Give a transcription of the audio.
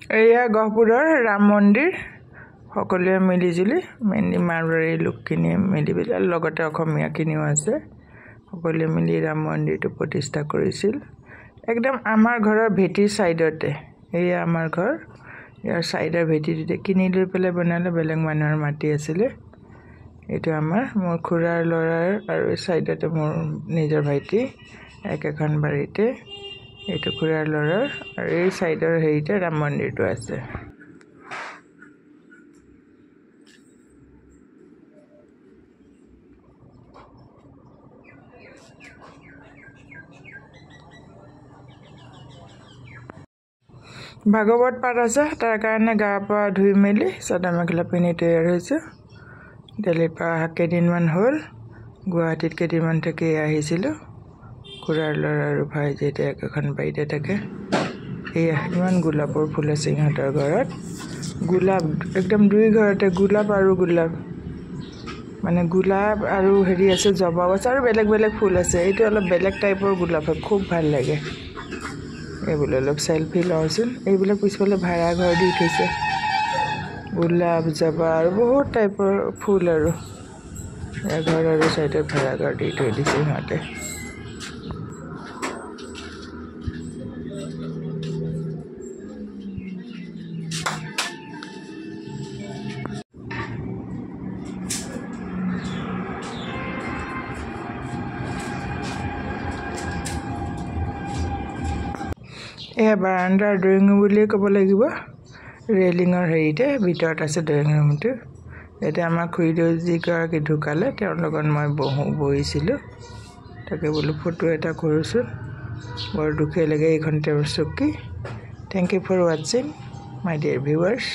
এয়া গহপুৰৰ ৰাম মন্দিৰ সকলোৱে মিলিজুলি মাৰোৱাৰী লোকখিনি মিলি পেলাই লগতে অসমীয়াখিনিও আছে সকলোৱে মিলি ৰাম মন্দিৰটো প্ৰতিষ্ঠা কৰিছিল একদম আমাৰ ঘৰৰ ভেটিৰ সাইডতে এয়া আমাৰ ঘৰ ইয়াৰ সাইডৰ ভেটিতে কিনি লৈ পেলাই বনালে বেলেগ মানুহৰ মাটি আছিল এটো মোৰ খুৰাৰ লৰাৰ আৰু সাইডতে মোৰ নিজৰ ভাইটি একেখন বাৰীতে এটো খুৰাৰ লৰাৰ আৰু এই সাইডৰ হেৰিতে ৰাম মন্দিৰটো আছে ভাগৱত পাঠ আছে তাৰ কাৰণে গা পা ধুই মেলি চাদৰ মেখেলা পিন্ধি তৈয়াৰ হৈছে দিল্লীৰ পৰা কেইদিনমান হ'ল গুৱাহাটীত কেইদিনমান থাকি আহিছিলোঁ খুৰাৰ ল'ৰা আৰু ভাই যেতিয়া একেখন বাৰীতে থাকে এয়া ইমান গোলাপৰ ফুল আছে ইহঁতৰ ঘৰত গোলাপ একদম দুই ঘৰতে গোলাপ আৰু গোলাপ মানে গোলাপ আৰু হেৰি আছে জবা গছ আৰু বেলেগ বেলেগ ফুল আছে এইটো অলপ বেলেগ টাইপৰ গোলাপ খুব ভাল লাগে এইবোলে অলপ সেলফি লওঁচোন এইবিলাক পিছফালে ভাড়া ঘৰ দি থৈছে গোলাপ জবা আৰু বহুত টাইপৰ ফুল আৰু ঘৰ আৰু সাইডত ভাড়া ঘৰ দি থৈ দিছে সিহঁতে এয়া বাৰাণ্ডাৰ ড্ৰয়িং ৰুম বুলিয়ে ক'ব লাগিব ৰেলিঙৰ হেৰিতে ভিতৰত আছে ড্ৰয়িং ৰুমটো এটা আমাৰ খুৰীদেউ যিগৰাকী ঢুকালে তেওঁৰ লগত মই বহিছিলোঁ তাকে বোলো ফটো এটা কৰোঁচোন বৰ দুখে লাগে এইখন তেওঁৰ চকী থেংক ইউ ফৰ ৱাচিং মাই ডিয়াৰ ভিউৱাৰ্ছ